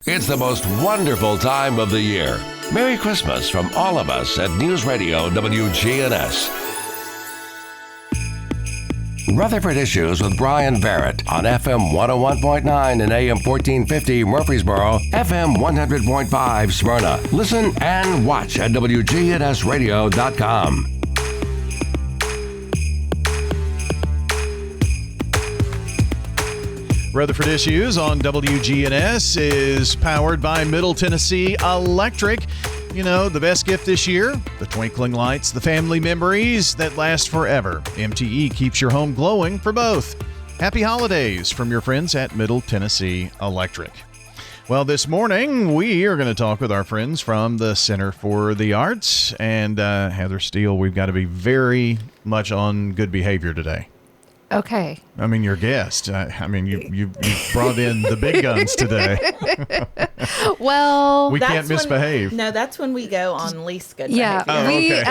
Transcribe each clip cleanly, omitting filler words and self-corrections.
It's the most wonderful time of the year. Merry Christmas from all of us at News Radio WGNS. Rutherford Issues with Bryan Barrett on FM 101.9 and AM 1450 Murfreesboro, FM 100.5 Smyrna. Listen and watch at WGNSradio.com. Rutherford Issues on WGNS is powered by Middle Tennessee Electric. You know, the best gift this year, the twinkling lights, the family memories that last forever. MTE keeps your home glowing for both. Happy holidays from your friends at Middle Tennessee Electric. Well, this morning we are going to talk with our friends from the Center for the Arts. And Heather Steele, we've got to be very much on good behavior today. Okay. I mean, your guest. You brought in the big guns today. Well, we can't misbehave. That's when we go on least good yeah, behavior.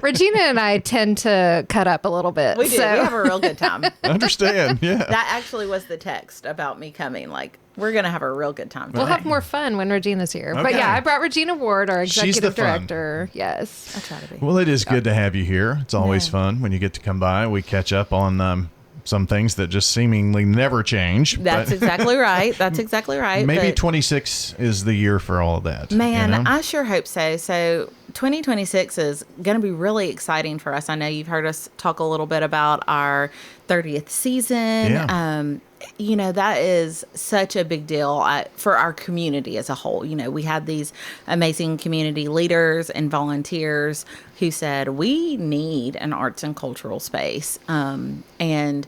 Regina and I tend to cut up a little bit. We do. So. We have a real good time. Understand, yeah. That actually was the text about me coming. Like, we're going to have a real good time today. We'll have more fun when Regina's here. Okay. But yeah, I brought Regina Ward, our executive fun. director. Yes. I try to be. Well, it is good to have you here. It's always fun when you get to come by. We catch up on some things that just seemingly never change. That's exactly right. That's exactly right. Maybe but 26 is the year for all of that. Man, you know? I sure hope so. So 2026 is going to be really exciting for us. I know you've heard us talk a little bit about our 30th season. Yeah. You know, that is such a big deal for our community as a whole. You know, we had these amazing community leaders and volunteers who said, we need an arts and cultural space. And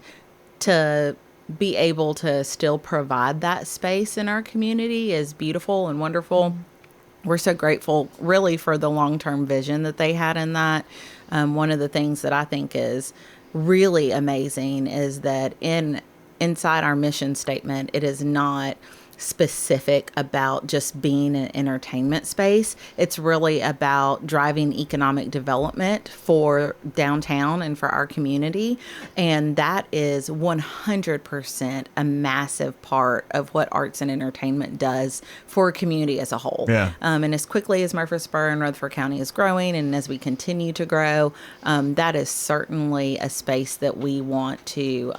to be able to still provide that space in our community is beautiful and wonderful. We're so grateful, really, for the long-term vision that they had in that. One of the things that I think is really amazing is that inside our mission statement, it is not specific about just being an entertainment space. It's really about driving economic development for downtown and for our community. And that is 100% a massive part of what arts and entertainment does for a community as a whole. Yeah. And as quickly as Murfreesboro and Rutherford County is growing, and as we continue to grow, that is certainly a space that we want to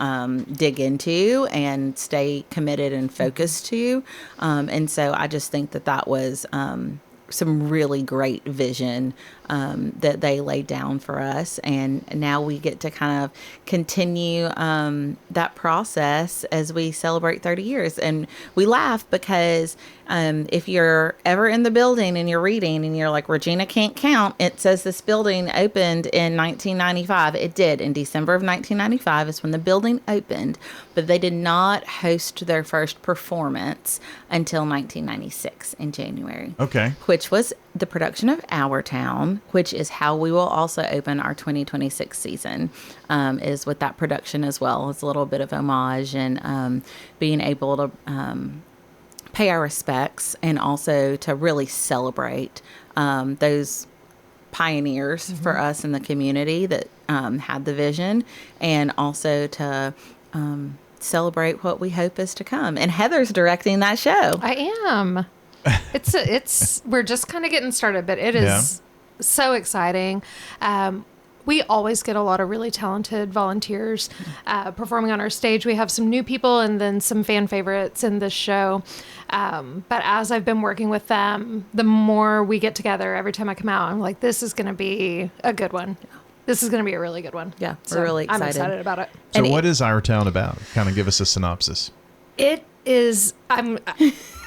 dig into and stay committed and focused to. And so I just think that was some really great vision that they laid down for us. And now we get to kind of continue that process as we celebrate 30 years. And we laugh because if you're ever in the building and you're reading and you're like, Regina can't count, it says this building opened in 1995. It did. In December of 1995 is when the building opened, but they did not host their first performance until 1996 in January. Okay. Which was the production of Our Town, which is how we will also open our 2026 season, is with that production as well. It's a little bit of homage and being able to pay our respects and also to really celebrate those pioneers for us in the community that had the vision, and also to celebrate what we hope is to come. And Heather's directing that show. I am. We're just kind of getting started, but it is so exciting. We always get a lot of really talented volunteers performing on our stage. We have some new people and then some fan favorites in this show. But as I've been working with them, the more we get together, every time I come out, I'm like, this is going to be a good one. This is going to be a really good one. Yeah, we're really excited. I'm excited about it. So what is Our Town about? Kind of give us a synopsis. It is, I'm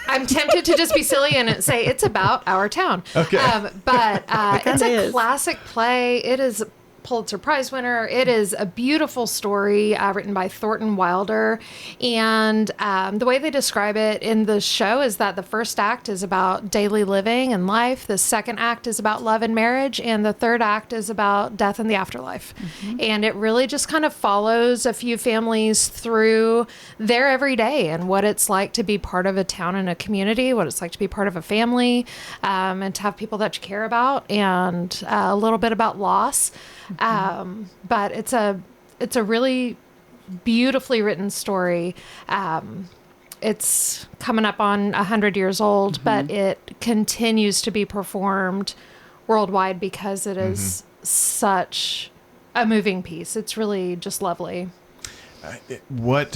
tempted to just be silly and say it's about our town. Okay. But it's a is. classic play. It is a Pulitzer Prize winner. It is a beautiful story written by Thornton Wilder. And the way they describe it in the show is that the first act is about daily living and life. The second act is about love and marriage. And the third act is about death and the afterlife. Mm-hmm. And it really just kind of follows a few families through their everyday and what it's like to be part of a town and a community, what it's like to be part of a family, and to have people that you care about, and a little bit about loss. But it's a really beautifully written story. it's coming up on 100 years old, but it continues to be performed worldwide because it is such a moving piece. It's really just lovely. What,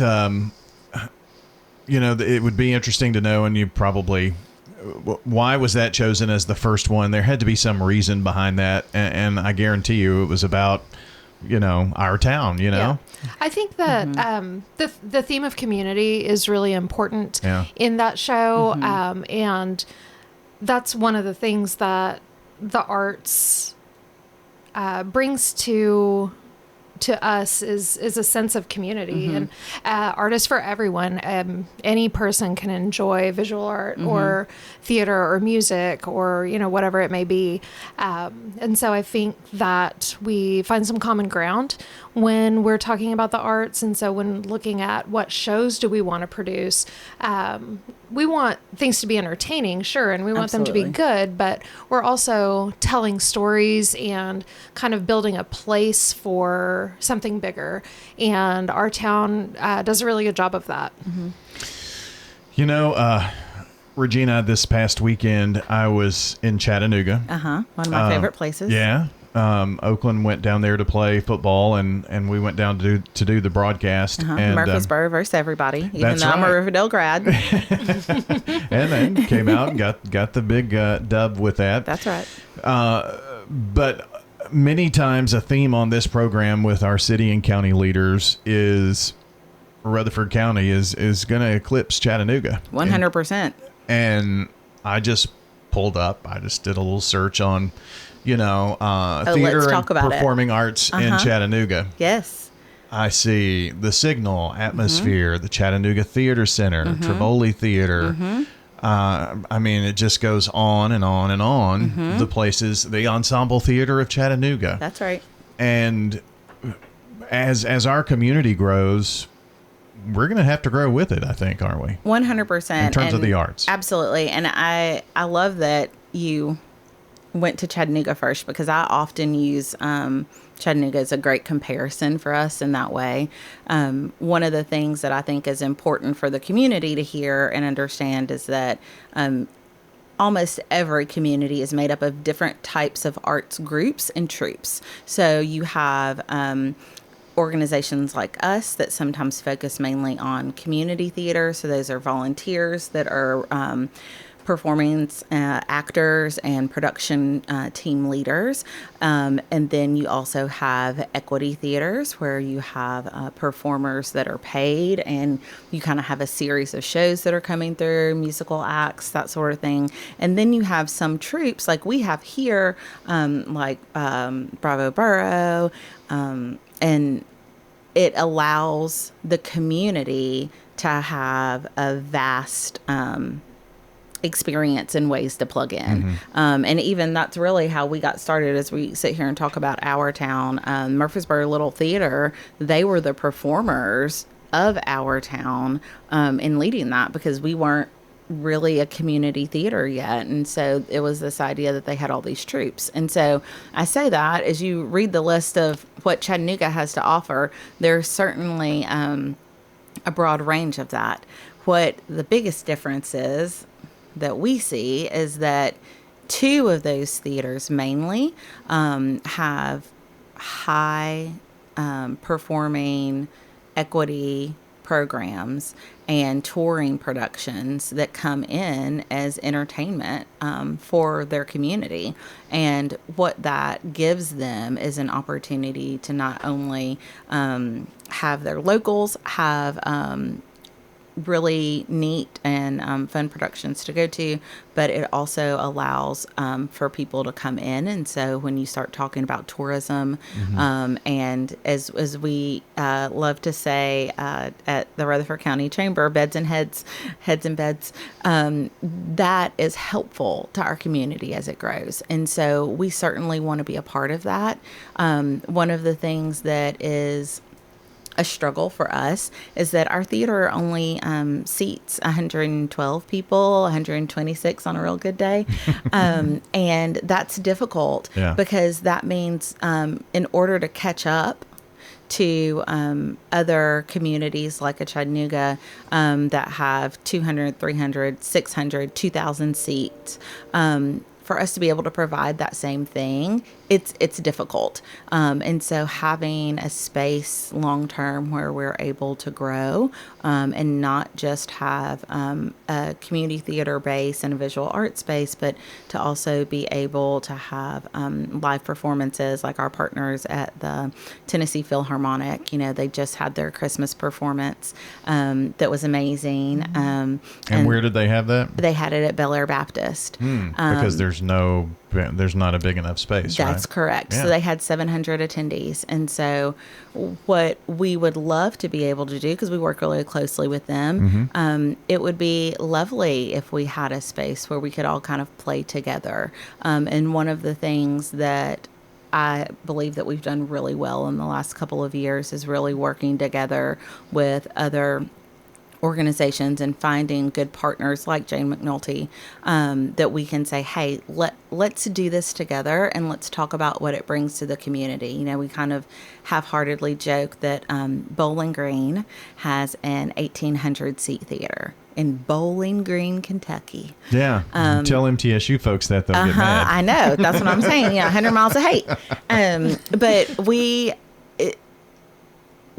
it would be interesting to know, and you probably, why was that chosen as the first one? There had to be some reason behind that, and I guarantee you it was about, our town, Yeah. I think that the theme of community is really important in that show, and that's one of the things that the arts brings to us is a sense of community, and art is for everyone. Any person can enjoy visual art or theater or music or whatever it may be, and so I think that we find some common ground when we're talking about the arts. And so when looking at what shows do we want to produce, we want things to be entertaining, sure, and we want them to be good, but we're also telling stories and kind of building a place for something bigger. And our town does a really good job of that. Regina, this past weekend, I was in Chattanooga. One of my favorite places. Yeah. Oakland went down there to play football, and we went down to do the broadcast. And Murfreesboro versus everybody, even that's though I'm a right. Riverdale grad. And then came out and got the big dub with that. That's right. But many times a theme on this program with our city and county leaders is Rutherford County is going to eclipse Chattanooga. 100%. And I just pulled up. I just did a little search on, theater and performing arts in Chattanooga. Yes. I see the Signal, Atmosphere, the Chattanooga Theater Center, Trivoli Theater. It just goes on and on and on. The places, the Ensemble Theater of Chattanooga. That's right. And as our community grows, we're going to have to grow with it, I think, aren't we? 100%. In terms of the arts. Absolutely. And I love that you went to Chattanooga first, because I often use Chattanooga as a great comparison for us in that way. One of the things that I think is important for the community to hear and understand is that almost every community is made up of different types of arts groups and troupes. So you have organizations like us that sometimes focus mainly on community theater. So those are volunteers that are performance actors and production team leaders. And then you also have equity theaters where you have performers that are paid, and you kind of have a series of shows that are coming through, musical acts, that sort of thing. And then you have some troupes like we have here, like Bravo Borough, and it allows the community to have a vast experience and ways to plug in. And even that's really how we got started as we sit here and talk about our town. Murfreesboro Little Theater, they were the performers of our town in leading that, because we weren't really a community theater yet. And so it was this idea that they had all these troupes. And so I say that as you read the list of what Chattanooga has to offer, there's certainly a broad range of that. What the biggest difference is that we see is that two of those theaters mainly have high performing equity programs and touring productions that come in as entertainment for their community. And what that gives them is an opportunity to not only have their locals have really neat and fun productions to go to, but it also allows for people to come in. And so when you start talking about tourism, and as we love to say at the Rutherford County Chamber, beds and heads and beds, that is helpful to our community as it grows. And so we certainly want to be a part of that. One of the things that is a struggle for us is that our theater only seats 112 people, 126 on a real good day. And that's difficult because that means in order to catch up to other communities like a Chattanooga that have 200, 300, 600, 2,000 seats. For us to be able to provide that same thing, it's difficult. And so having a space long term where we're able to grow and not just have a community theater base and a visual arts space, but to also be able to have live performances like our partners at the Tennessee Philharmonic. They just had their Christmas performance that was amazing. And where did they have that? They had it at Bel Air Baptist. Because there's not a big enough space, That's correct. Yeah. So they had 700 attendees. And so what we would love to be able to do, because we work really closely with them, it would be lovely if we had a space where we could all kind of play together. And one of the things that I believe that we've done really well in the last couple of years is really working together with other organizations and finding good partners like Jane McNulty that we can say, hey, let's do this together and let's talk about what it brings to the community. We kind of half-heartedly joke that Bowling Green has an 1,800 seat theater in Bowling Green, Kentucky. Yeah. Tell MTSU folks that they'll get mad. I know. That's what I'm saying. 100 miles of hate. But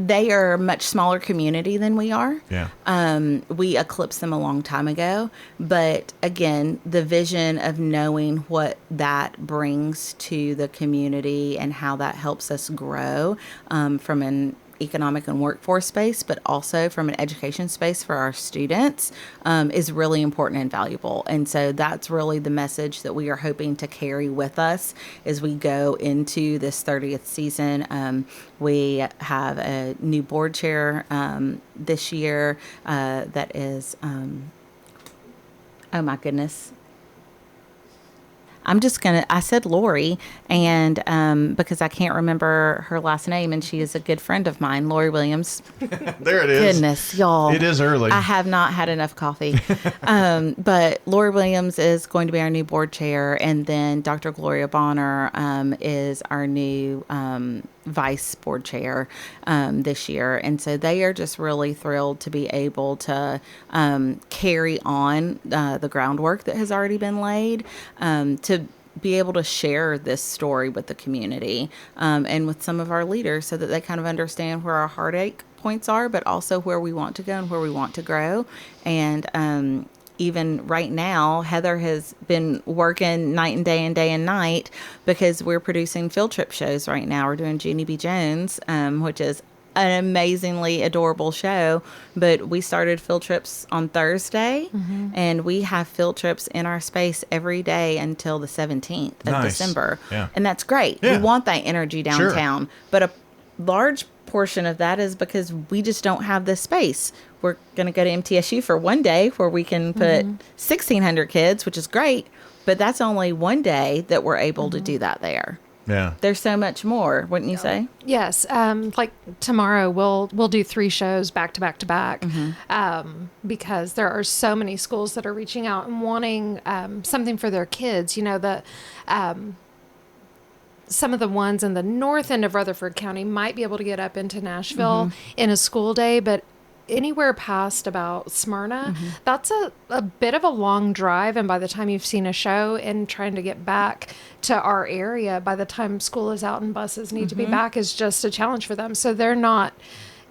they are a much smaller community than we are. Yeah. We eclipsed them a long time ago. But again, the vision of knowing what that brings to the community and how that helps us grow from an economic and workforce space, but also from an education space for our students is really important and valuable. And so that's really the message that we are hoping to carry with us as we go into this 30th season. We have a new board chair this year that is, oh my goodness. I said Lori, and because I can't remember her last name, and she is a good friend of mine, Lori Williams. There it is. Goodness, y'all. It is early. I have not had enough coffee. But Lori Williams is going to be our new board chair, and then Dr. Gloria Bonner is our new vice board chair this year. And so they are just really thrilled to be able to carry on the groundwork that has already been laid, to be able to share this story with the community and with some of our leaders so that they kind of understand where our heartache points are, but also where we want to go and where we want to grow. And even right now, Heather has been working night and night because we're producing field trip shows right now. We're doing Jeannie B. Jones, which is an amazingly adorable show, but we started field trips on Thursday, and we have field trips in our space every day until the 17th of December. Yeah. And that's great. Yeah. We want that energy downtown, but a large portion of that is because we just don't have the space. We're going to go to MTSU for one day where we can put 1,600 kids, which is great, but that's only one day that we're able to do that there. Yeah. There's so much more, wouldn't you say? Yes. Like tomorrow, we'll do 3 shows back to back to back because there are so many schools that are reaching out and wanting something for their kids. Some of the ones in the north end of Rutherford County might be able to get up into Nashville in a school day, but anywhere past about Smyrna, that's a bit of a long drive. And by the time you've seen a show and trying to get back to our area, by the time school is out and buses need to be back, is just a challenge for them. So they're not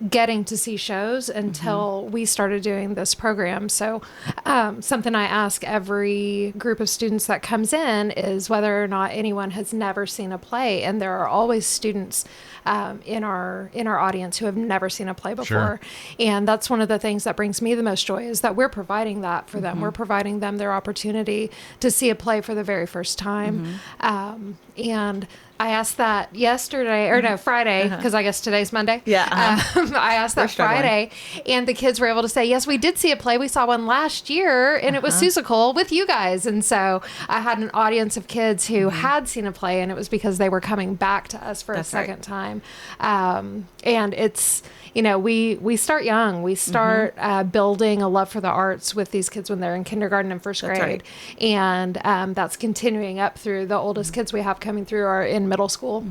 getting to see shows until we started doing this program. So something I ask every group of students that comes in is whether or not anyone has never seen a play. And there are always students in our audience who have never seen a play before. Sure. And that's one of the things that brings me the most joy is that we're providing that for them. We're providing them their opportunity to see a play for the very first time. And I asked that Friday, because I guess today's Monday. Yeah. I asked that Friday, and the kids were able to say, yes, we did see a play. We saw one last year, and it was Seussical with you guys. And so I had an audience of kids who had seen a play, and it was because they were coming back to us for a second time. And it's, we start young. We start building a love for the arts with these kids when they're in kindergarten and first grade. Right. And that's continuing up through the oldest kids we have coming through are in middle school.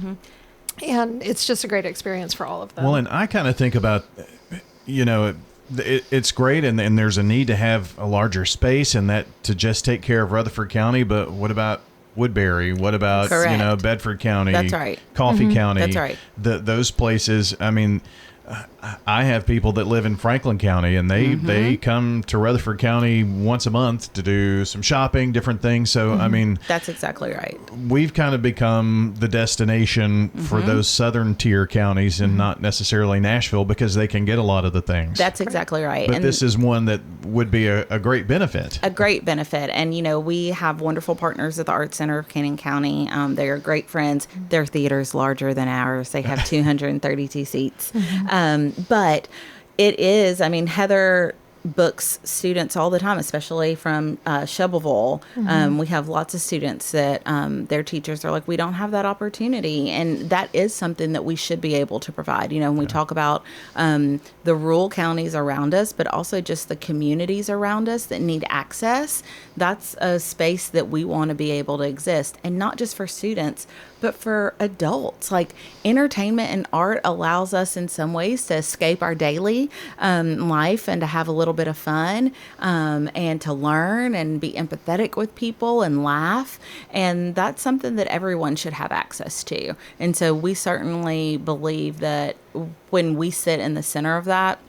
And it's just a great experience for all of them. Well, and I kind of think about, it's great, and there's a need to have a larger space and that to just take care of Rutherford County. But what about Woodbury? What about Correct. Bedford County? That's right. Coffee County. That's right. Those places. I mean, I have people that live in Franklin County, and they come to Rutherford County once a month to do some shopping, different things. So I mean, That's exactly right. we've kind of become the destination for those southern tier counties, and not necessarily Nashville, because they can get a lot of the things. That's exactly right. But And this is one that would be a great benefit. a great benefit. And, we have wonderful partners at the Art Center of Cannon County. They are great friends. Their theater is larger than ours. They have 232 seats. But it is, Heather books students all the time, especially from Shelbyville. We have lots of students that their teachers are like, we don't have that opportunity. And that is something that we should be able to provide. When we talk about the rural counties around us, but also just the communities around us that need access, that's a space that we want to be able to exist. And not just for students, but for adults. Like, entertainment and art allows us in some ways to escape our daily life and to have a little bit of fun and to learn and be empathetic with people and laugh. And that's something that everyone should have access to. And so we certainly believe that when we sit in the center of that,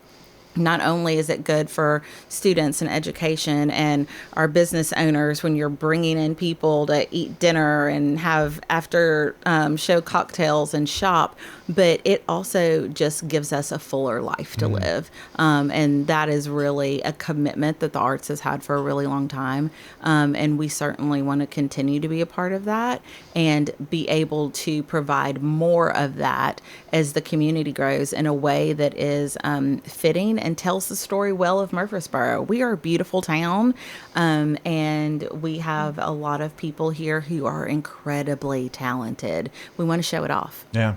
not only is it good for students and education and our business owners when you're bringing in people to eat dinner and have after show cocktails and shop, but it also just gives us a fuller life to live. And that is really a commitment that the arts has had for a really long time. And we certainly want to continue to be a part of that and be able to provide more of that as the community grows in a way that is fitting and tells the story well of Murfreesboro. We are a beautiful town, and we have a lot of people here who are incredibly talented. We want to show it off. Yeah.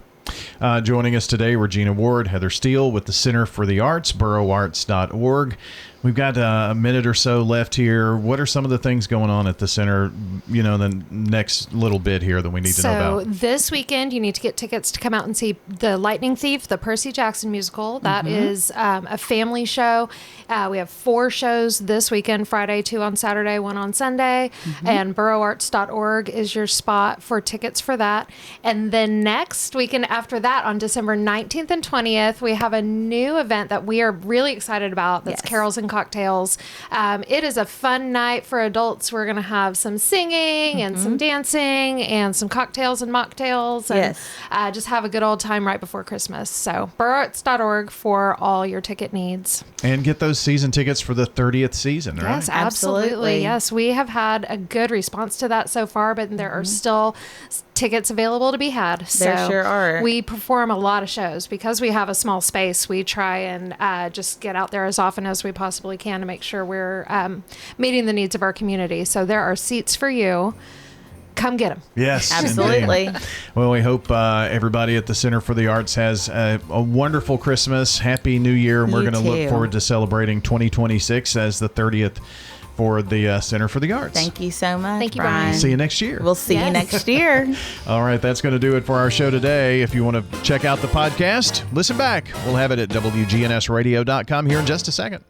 Joining us today, Regina Ward, Heather Steele with the Center for the Arts, boroarts.org. We've got a minute or so left here. What are some of the things going on at the center, the next little bit here that we need to know about? So this weekend, you need to get tickets to come out and see The Lightning Thief, the Percy Jackson musical. That is a family show. We have 4 shows this weekend, Friday, 2 on Saturday, 1 on Sunday. And boroarts.org is your spot for tickets for that. And then next weekend after that, on December 19th and 20th, we have a new event that we are really excited about. That's Carols and Cocktails. It is a fun night for adults. We're going to have some singing and some dancing and some cocktails and mocktails, and just have a good old time right before Christmas. So boroarts.org for all your ticket needs. And get those season tickets for the 30th season, right? Yes, absolutely. Yes, we have had a good response to that so far, but there are still tickets available to be had. There sure are. We perform a lot of shows because we have a small space. We try and just get out there as often as we possibly can to make sure we're meeting the needs of our community. So there are seats for you. Come get them. Yes, absolutely. Indeed. Well, we hope everybody at the Center for the Arts has a wonderful Christmas, Happy New Year, and we're going to look forward to celebrating 2026 as the 30th for the Center for the Arts. Thank you so much. Thank you, Brian. See you next year. We'll see you next year. All right, that's going to do it for our show today. If you want to check out the podcast, listen back. We'll have it at WGNSradio.com here in just a second.